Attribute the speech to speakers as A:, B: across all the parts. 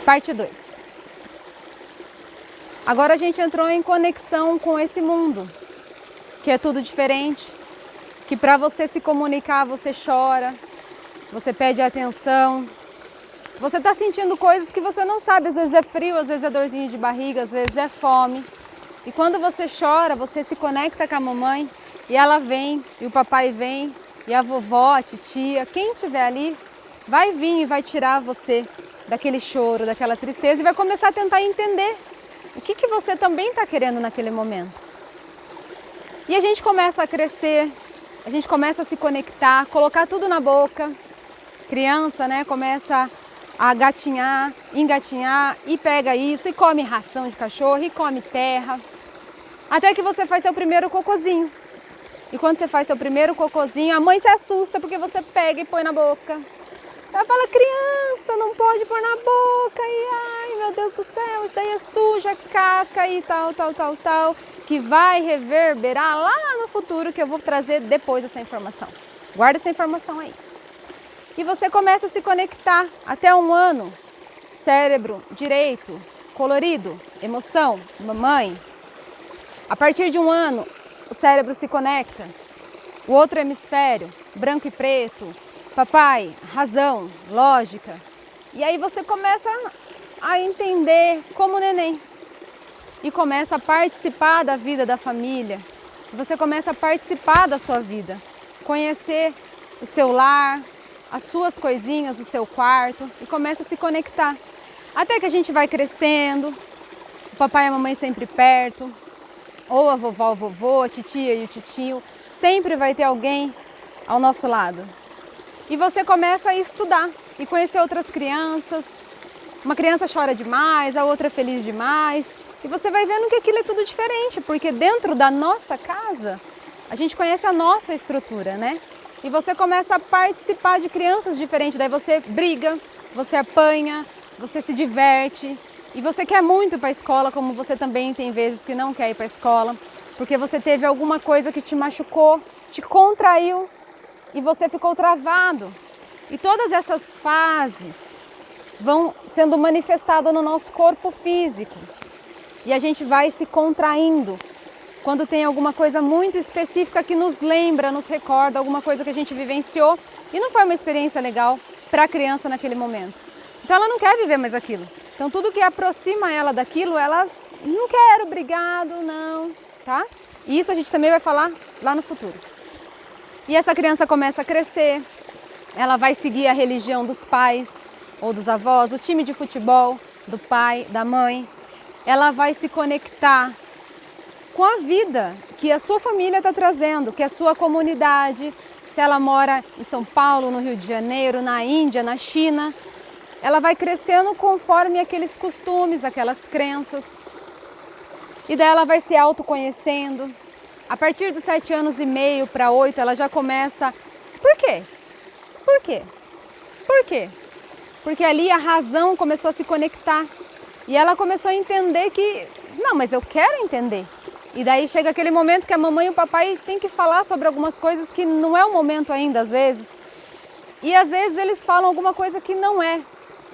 A: Parte 2. Agora a gente entrou em conexão com esse mundo, que é tudo diferente, que para você se comunicar você chora, você pede atenção, você está sentindo coisas que você não sabe, às vezes é frio, às vezes é dorzinha de barriga, às vezes é fome. E quando você chora, você se conecta com a mamãe e ela vem, e o papai vem, e a vovó, a titia, quem estiver ali, vai vir e vai tirar você daquele choro, daquela tristeza e vai começar a tentar entender o que você também está querendo naquele momento. E a gente começa a crescer, a gente começa a se conectar, colocar tudo na boca. Criança, né, começa a gatinhar, engatinhar e pega isso e come ração de cachorro e come terra. Até que você faz seu primeiro cocôzinho. E quando você faz seu primeiro cocôzinho, a mãe se assusta porque você pega e põe na boca. Ela fala, criança, não pode pôr na boca, e ai, meu Deus do céu, isso daí é suja, caca e tal, que vai reverberar lá no futuro, que eu vou trazer depois essa informação. Guarda essa informação aí. E você começa a se conectar até 1 ano, cérebro direito, colorido, emoção, mamãe. A partir de 1 ano, o cérebro se conecta, o outro hemisfério, branco e preto, papai, razão, lógica. E aí você começa a entender como neném. E começa a participar da vida da família. Você começa a participar da sua vida. Conhecer o seu lar, as suas coisinhas, o seu quarto. E começa a se conectar. Até que a gente vai crescendo. O papai e a mamãe sempre perto. Ou a vovó, o vovô, a titia e o titio. Sempre vai ter alguém ao nosso lado. E você começa a estudar e conhecer outras crianças. Uma criança chora demais, a outra é feliz demais. E você vai vendo que aquilo é tudo diferente, porque dentro da nossa casa, a gente conhece a nossa estrutura, né? E você começa a participar de crianças diferentes. Daí você briga, você apanha, você se diverte. E você quer muito ir para a escola, como você também tem vezes que não quer ir para a escola. Porque você teve alguma coisa que te machucou, te contraiu. E você ficou travado. E todas essas fases vão sendo manifestadas no nosso corpo físico. E a gente vai se contraindo quando tem alguma coisa muito específica que nos lembra, nos recorda, alguma coisa que a gente vivenciou e não foi uma experiência legal para a criança naquele momento. Então ela não quer viver mais aquilo. Então tudo que aproxima ela daquilo, ela não quer, obrigado, não, tá? E isso a gente também vai falar lá no futuro. E essa criança começa a crescer, ela vai seguir a religião dos pais ou dos avós, o time de futebol do pai, da mãe. Ela vai se conectar com a vida que a sua família está trazendo, que a sua comunidade, se ela mora em São Paulo, no Rio de Janeiro, na Índia, na China, ela vai crescendo conforme aqueles costumes, aquelas crenças. E daí ela vai se autoconhecendo. A partir dos 7 anos e meio para 8, ela já começa... Por quê? Por quê? Por quê? Porque ali a razão começou a se conectar. E ela começou a entender que... Não, mas eu quero entender. E daí chega aquele momento que a mamãe e o papai têm que falar sobre algumas coisas que não é o momento ainda, às vezes. E às vezes eles falam alguma coisa que não é.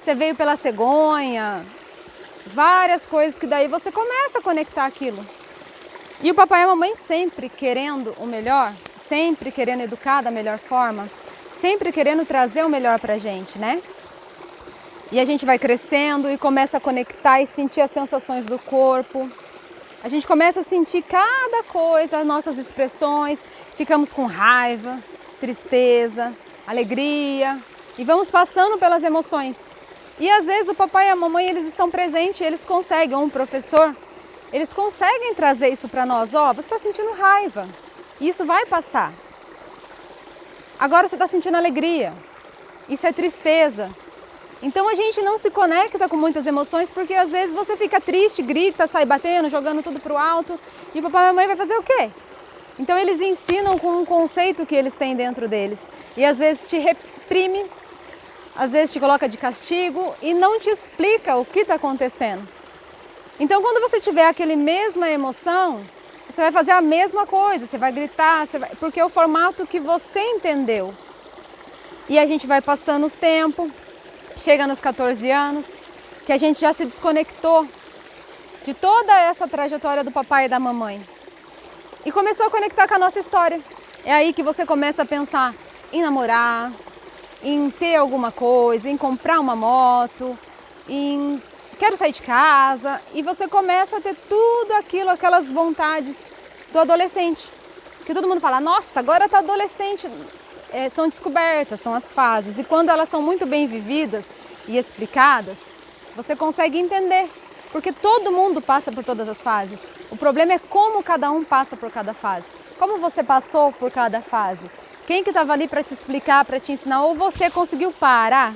A: Você veio pela cegonha, várias coisas que daí você começa a conectar aquilo. E o papai e a mamãe sempre querendo o melhor, sempre querendo educar da melhor forma, sempre querendo trazer o melhor pra gente, né? E a gente vai crescendo e começa a conectar e sentir as sensações do corpo. A gente começa a sentir cada coisa, as nossas expressões, ficamos com raiva, tristeza, alegria e vamos passando pelas emoções. E às vezes o papai e a mamãe, eles estão presentes, eles conseguem, ou um professor, eles conseguem trazer isso para nós. Ó, você está sentindo raiva, e isso vai passar. Agora você está sentindo alegria, isso é tristeza. Então a gente não se conecta com muitas emoções porque às vezes você fica triste, grita, sai batendo, jogando tudo para o alto. E o papai e a mamãe vai fazer o quê? Então eles ensinam com um conceito que eles têm dentro deles. E às vezes te reprime, às vezes te coloca de castigo e não te explica o que está acontecendo. Então quando você tiver aquela mesma emoção, você vai fazer a mesma coisa, você vai gritar, porque é o formato que você entendeu. E a gente vai passando os tempos. Chega nos 14 anos, que a gente já se desconectou de toda essa trajetória do papai e da mamãe e começou a conectar com a nossa história. É aí que você começa a pensar em namorar, em ter alguma coisa, em comprar uma moto, em quero sair de casa, e você começa a ter tudo aquilo, aquelas vontades do adolescente. Que todo mundo fala, nossa, agora está adolescente. São descobertas, são as fases, e quando elas são muito bem vividas e explicadas, você consegue entender, porque todo mundo passa por todas as fases. O problema é como cada um passa por cada fase. Como você passou por cada fase? Quem que estava ali para te explicar, para te ensinar? Ou você conseguiu parar,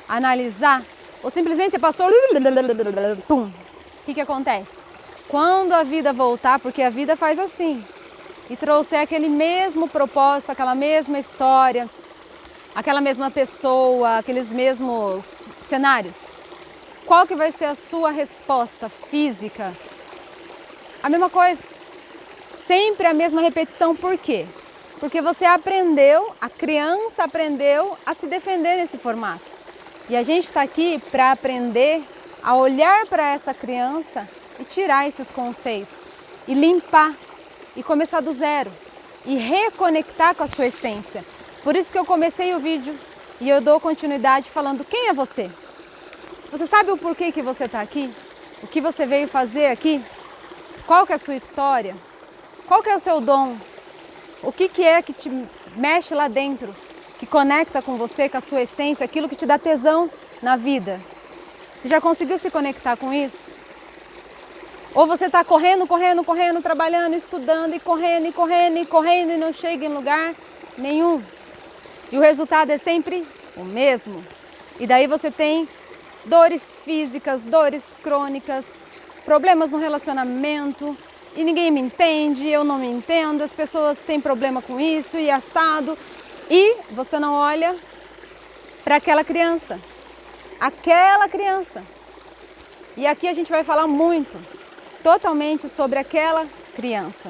A: analisar, ou simplesmente você passou... Pum. O que acontece? Quando a vida voltar, porque a vida faz assim, e trouxer aquele mesmo propósito, aquela mesma história, aquela mesma pessoa, aqueles mesmos cenários, qual que vai ser a sua resposta física? A mesma coisa. Sempre a mesma repetição. Por quê? Porque você aprendeu, a criança aprendeu a se defender nesse formato. E a gente está aqui para aprender a olhar para essa criança e tirar esses conceitos, e limpar, e começar do zero, e reconectar com a sua essência. Por isso que eu comecei o vídeo e eu dou continuidade falando quem é você. Você sabe o porquê que você está aqui? O que você veio fazer aqui? Qual que é a sua história? Qual que é o seu dom? O que é que te mexe lá dentro? Que conecta com você, com a sua essência, aquilo que te dá tesão na vida? Você já conseguiu se conectar com isso? Ou você está correndo, trabalhando, estudando, e correndo e não chega em lugar nenhum. E o resultado é sempre o mesmo. E daí você tem dores físicas, dores crônicas, problemas no relacionamento, e ninguém me entende, eu não me entendo, as pessoas têm problema com isso e assado, e você não olha para aquela criança. E aqui a gente vai falar muito, totalmente sobre aquela criança.